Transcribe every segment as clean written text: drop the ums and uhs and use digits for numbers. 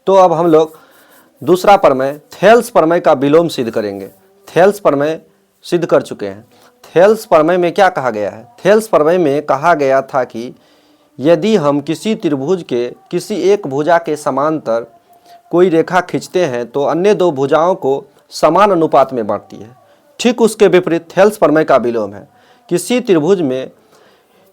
तो अब हम लोग दूसरा प्रमेय थेल्स प्रमेय का विलोम सिद्ध करेंगे। थेल्स प्रमेय सिद्ध कर चुके हैं। थेल्स प्रमेय में क्या कहा गया है? थेल्स प्रमेय में कहा गया था कि यदि हम किसी त्रिभुज के किसी एक भुजा के समांतर कोई रेखा खींचते हैं तो अन्य दो भुजाओं को समान अनुपात में बांटती है। ठीक उसके विपरीत थेल्स प्रमेय का विलोम है। किसी त्रिभुज में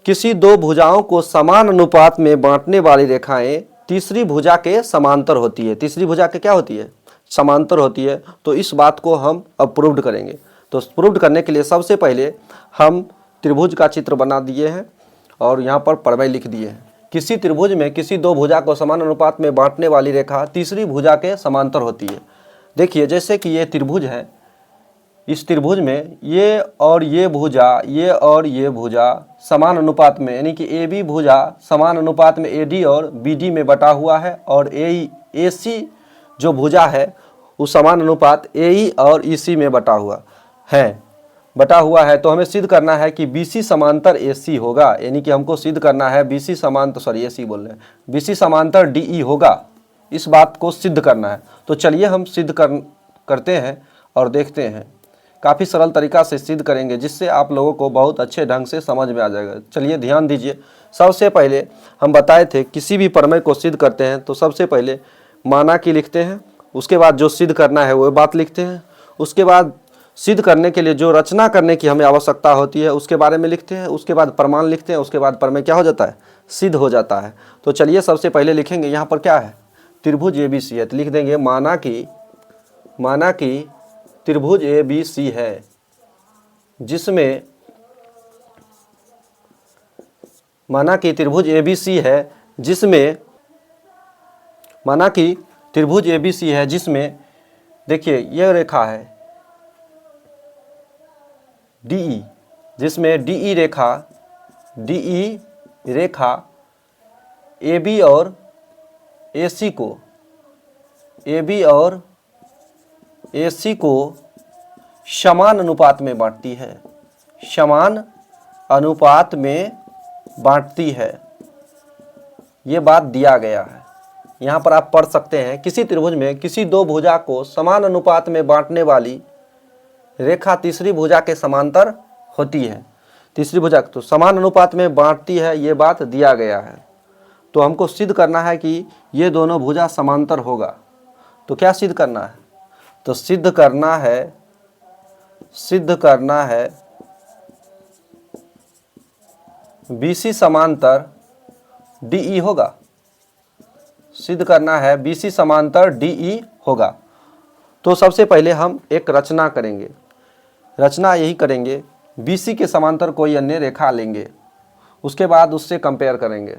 किसी दो भुजाओं को समान अनुपात में बांटने वाली रेखाएं तीसरी भुजा के समांतर होती है। तीसरी भुजा के क्या होती है? समांतर होती है। तो इस बात को हम अब प्रूव्ड करेंगे। तो प्रूव्ड करने के लिए सबसे पहले हम त्रिभुज का चित्र बना दिए हैं और यहाँ पर प्रमेय लिख दिए हैं। किसी त्रिभुज में किसी दो भुजा को समान अनुपात में बांटने वाली रेखा तीसरी भुजा के समांतर होती है। देखिए, जैसे कि ये त्रिभुज है, इस त्रिभुज में ये और ये भुजा समान अनुपात में, यानी कि ए बी भुजा समान अनुपात में ए डी और बी डी में बटा हुआ है, और ए सी जो भुजा है वो समान अनुपात ए ई और ई सी में बटा हुआ है। तो हमें सिद्ध करना है कि बी सी समांतर ए सी होगा, यानी कि हमको सिद्ध करना है बी सी समांतर डी ई होगा। इस बात को सिद्ध करना है। तो चलिए हम सिद्ध करते हैं और देखते हैं। काफ़ी सरल तरीका से सिद्ध करेंगे, जिससे आप लोगों को बहुत अच्छे ढंग से समझ में आ जाएगा। चलिए ध्यान दीजिए। सबसे पहले हम बताए थे किसी भी प्रमेय को सिद्ध करते हैं तो सबसे पहले माना कि लिखते हैं, उसके बाद जो सिद्ध करना है वो बात लिखते हैं, उसके बाद सिद्ध करने के लिए जो रचना करने की हमें आवश्यकता होती है उसके बारे में लिखते हैं, उसके बाद प्रमाण लिखते हैं, उसके बाद प्रमेय क्या हो जाता है? सिद्ध हो जाता है। तो चलिए सबसे पहले लिखेंगे, यहाँ पर क्या है? त्रिभुज ए बी सी है। तो लिख देंगे माना कि त्रिभुज ए बी सी है, जिसमें माना कि त्रिभुज ए बी सी है जिसमें देखिए यह रेखा है डी ई, जिसमें D E Rekha A B और ए सी को समान अनुपात में बांटती है। ये बात दिया गया है। यहाँ पर आप पढ़ सकते हैं, किसी त्रिभुज में किसी दो भुजा को समान अनुपात में बांटने वाली रेखा तीसरी भुजा के समांतर होती है। तीसरी भुजा तो समान अनुपात में बांटती है, ये बात दिया गया है। तो हमको सिद्ध करना है कि ये दोनों भुजा समांतर होगा। तो क्या सिद्ध करना है? तो सिद्ध करना है BC समांतर DE होगा। सिद्ध करना है BC समांतर DE होगा। तो सबसे पहले हम एक रचना करेंगे। रचना यही करेंगे, BC के समांतर कोई अन्य रेखा लेंगे, उसके बाद उससे कंपेयर करेंगे।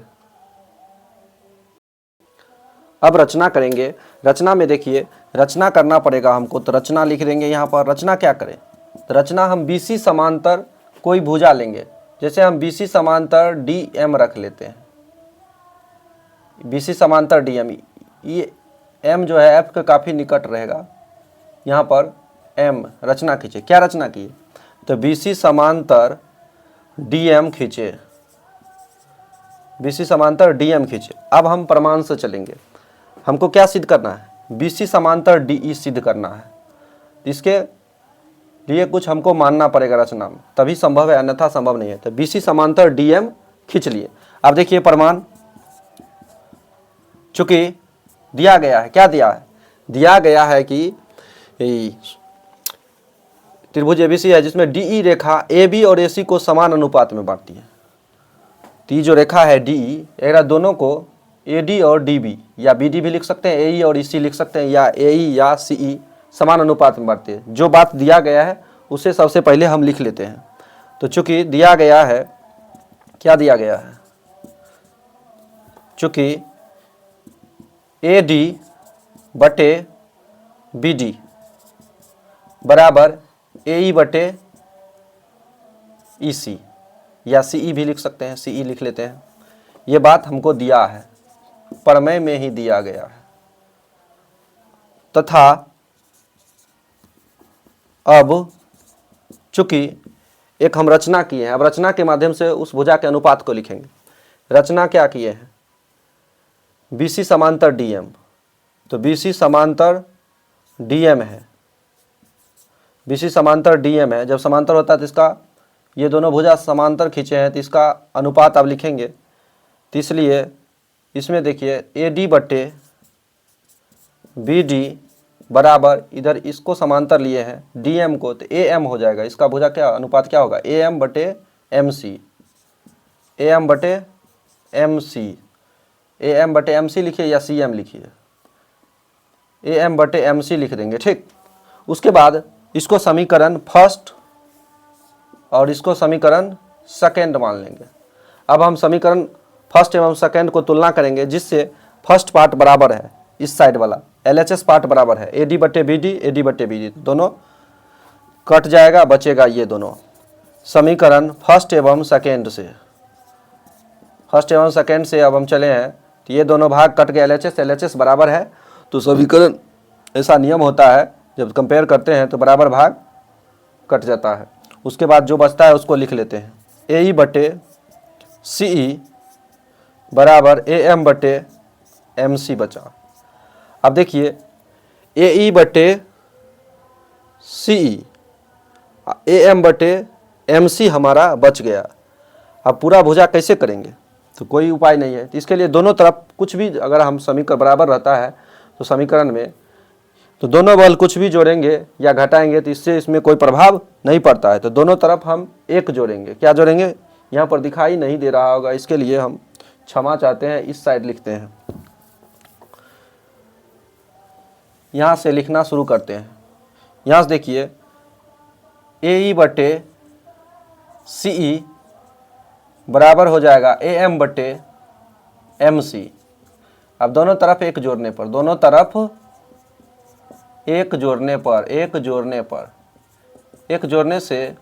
अब रचना करेंगे। रचना में देखिए, रचना करना पड़ेगा हमको, तो रचना लिख देंगे। यहाँ पर रचना क्या करें? तो रचना हम BC समांतर कोई भुजा लेंगे। जैसे हम BC समांतर DM रख लेते हैं। BC समांतर DM, ये M जो है F के काफ़ी निकट रहेगा। यहाँ पर M रचना खींचे। क्या रचना की? तो BC समांतर DM खींचे। BC समांतर DM खींचे। अब हम प्रमाण से चलेंगे। हमको क्या सिद्ध करना है? BC समांतर DE सिद्ध करना है। इसके लिए कुछ हमको मानना पड़ेगा रचना में, तभी संभव है, अन्यथा संभव नहीं है। तो BC समांतर DM खींच लिए। अब देखिए प्रमाण, चूंकि दिया गया है, क्या दिया है? दिया गया है कि त्रिभुज ABC है जिसमें DE रेखा AB और AC को समान अनुपात में बांटती है। तो ये जो रेखा है DE, अगर दोनों को AD और DB या BD भी लिख सकते हैं, AE और EC लिख सकते हैं, या AE या CE समान अनुपात में बांटते हैं। जो बात दिया गया है उसे सबसे पहले हम लिख लेते हैं। तो चूंकि दिया गया है, क्या दिया गया है? चूंकि AD बटे BD बराबर AE बटे EC, या CE भी लिख सकते हैं, CE लिख लेते हैं। ये बात हमको दिया है, प्रमेय में ही दिया गया है। तथा अब चूंकि एक हम रचना किए हैं, अब रचना के माध्यम से उस भुजा के अनुपात को लिखेंगे। रचना क्या किए हैं? BC समांतर DM। तो BC समांतर DM है, BC समांतर DM है। जब समांतर होता है तो इसका ये दोनों भुजा समांतर खींचे हैं तो इसका अनुपात आप लिखेंगे। तो इसलिए इसमें देखिए AD बटे BD बराबर, इधर इसको समांतर लिए हैं DM को, तो AM हो जाएगा। इसका भुजा क्या अनुपात क्या होगा, AM बटे MC, AM बटे MC, AM बटे MC लिखिए या CM लिखिए, AM बटे MC लिख देंगे, ठीक। उसके बाद इसको समीकरण फर्स्ट और इसको समीकरण सेकेंड मान लेंगे। अब हम समीकरण फर्स्ट एवं सेकेंड को तुलना करेंगे, जिससे फर्स्ट पार्ट बराबर है इस साइड वाला, LHS पार्ट बराबर है AD बटे BD, AD बटे BD, दोनों कट जाएगा, बचेगा ये दोनों। समीकरण फर्स्ट एवं सेकेंड से, फर्स्ट एवं सेकेंड से अब हम चले हैं तो ये दोनों भाग कट गए, LHS बराबर है। तो समीकरण ऐसा नियम होता है, जब कंपेयर करते हैं तो बराबर भाग कट जाता है। उसके बाद जो बचता है उसको लिख लेते हैं, AE बटे CE बराबर AM बटे MC बचा। अब देखिए AE बटे CE, AM बटे MC हमारा बच गया। अब पूरा भुजा कैसे करेंगे, तो कोई उपाय नहीं है। तो इसके लिए दोनों तरफ कुछ भी अगर हम समीकरण बराबर रहता है तो समीकरण में तो दोनों बल कुछ भी जोड़ेंगे या घटाएंगे तो इससे इसमें कोई प्रभाव नहीं पड़ता है। तो दोनों तरफ हम एक जोड़ेंगे। क्या जोड़ेंगे, यहाँ पर दिखाई नहीं दे रहा होगा, इसके लिए हम क्षमा चाहते हैं, इस साइड लिखते हैं। यहाँ से लिखना शुरू करते हैं। यहाँ से देखिए AE बटे CE बराबर हो जाएगा AM बटे MC। अब दोनों तरफ एक जोड़ने पर, दोनों तरफ एक जोड़ने पर, एक जोड़ने पर, एक जोड़ने से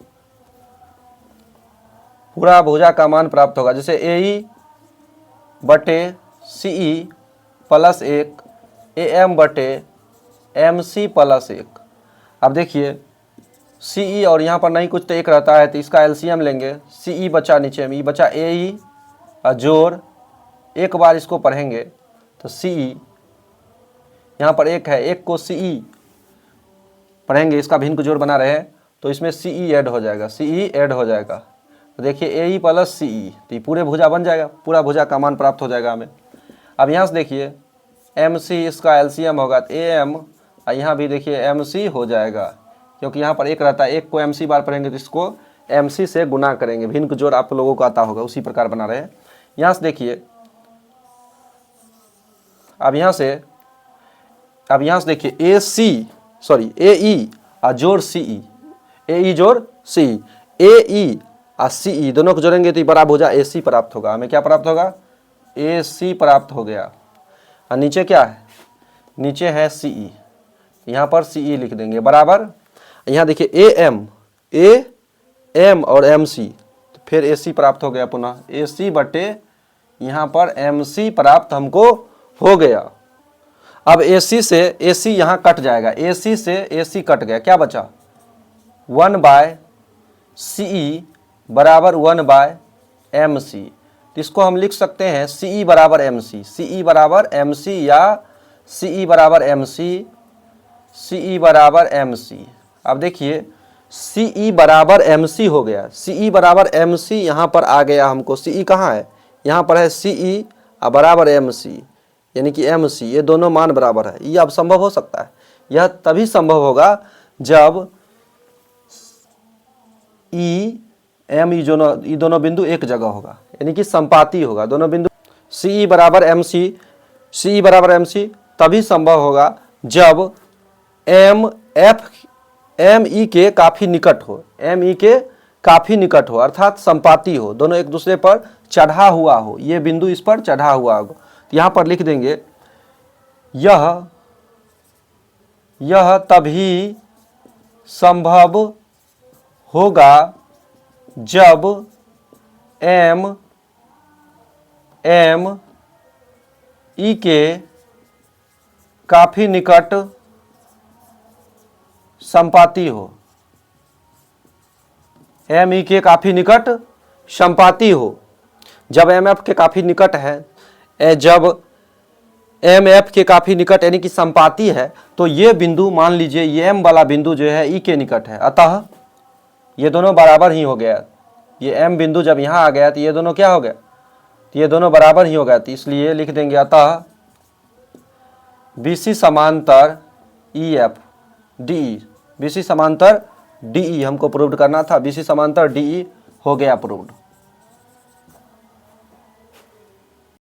पूरा भुजा का मान प्राप्त होगा। जैसे AE बटे CE प्लस 1 AM बटे MC प्लस 1। अब देखिए CE और यहाँ पर नहीं कुछ तो एक रहता है, तो इसका LCM लेंगे। CE बचा नीचे में, बचा AE और जोड़, एक बार इसको पढ़ेंगे तो CE यहाँ पर एक है, एक को CE पढ़ेंगे, इसका भिन्न को जोड़ बना रहे हैं तो इसमें CE ऐड हो जाएगा, CE ऐड हो जाएगा। तो देखिए AE प्लस CE, तो ये पूरे भुजा बन जाएगा, पूरा भुजा का मान प्राप्त हो जाएगा हमें। अब यहाँ से देखिए MC इसका LCM होगा तो AM, और यहाँ भी देखिए MC हो जाएगा, क्योंकि यहाँ पर एक रहता है, एक को MC बार पढ़ेंगे तो इसको MC से गुना करेंगे। भिन्न को जोड़ आप लोगों को आता होगा, उसी प्रकार बना रहे हैं। यहाँ से देखिए अब यहाँ से देखिए AE और जोड़ CE, AE जोड़ CE, AE और CE दोनों को जोड़ेंगे तो बड़ा भुजा AC प्राप्त होगा। हमें क्या प्राप्त होगा, AC प्राप्त हो गया। और नीचे क्या है, नीचे है CE, यहाँ पर CE लिख देंगे बराबर। यहाँ देखिए AM और MC, तो फिर AC प्राप्त हो गया पुनः, AC बटे यहाँ पर MC प्राप्त हमको हो गया। अब AC से AC यहाँ कट जाएगा, AC से AC कट गया, क्या बचा 1/CE बराबर 1/MC। तो इसको हम लिख सकते हैं CE बराबर MC, CE बराबर MC या CE बराबर MC, CE बराबर MC। अब देखिए CE बराबर MC हो गया, CE बराबर MC यहाँ पर आ गया हमको। CE कहाँ है, यहाँ पर है CE और बराबर MC, यानी कि MC, ये दोनों मान बराबर है। ये अब संभव हो सकता है, यह तभी संभव होगा जब ये दोनों बिंदु एक जगह होगा, यानी कि संपाती होगा। दोनों बिंदु CE बराबर MC तभी संभव होगा जब ME के काफी निकट हो, ME के काफी निकट हो, अर्थात संपाती हो, दोनों एक दूसरे पर चढ़ा हुआ हो, ये बिंदु इस पर चढ़ा हुआ हो। तो यहाँ पर लिख देंगे यह तभी संभव होगा जब ME के काफी निकट संपाती हो, ME के काफी निकट संपाती हो। जब MF के काफी निकट है, जब एम एफ के काफ़ी निकट यानी कि संपाती है, तो ये बिंदु मान लीजिए ये एम वाला बिंदु जो है ई के निकट है, अतः ये दोनों बराबर ही हो गया। ये एम बिंदु जब यहाँ आ गया तो ये दोनों क्या हो गया, तो ये दोनों बराबर ही हो गया। तो इसलिए लिख देंगे अतः BC समांतर EF DE, BC समांतर DE हमको प्रूव करना था, BC समांतर DE हो गया प्रूव्ड।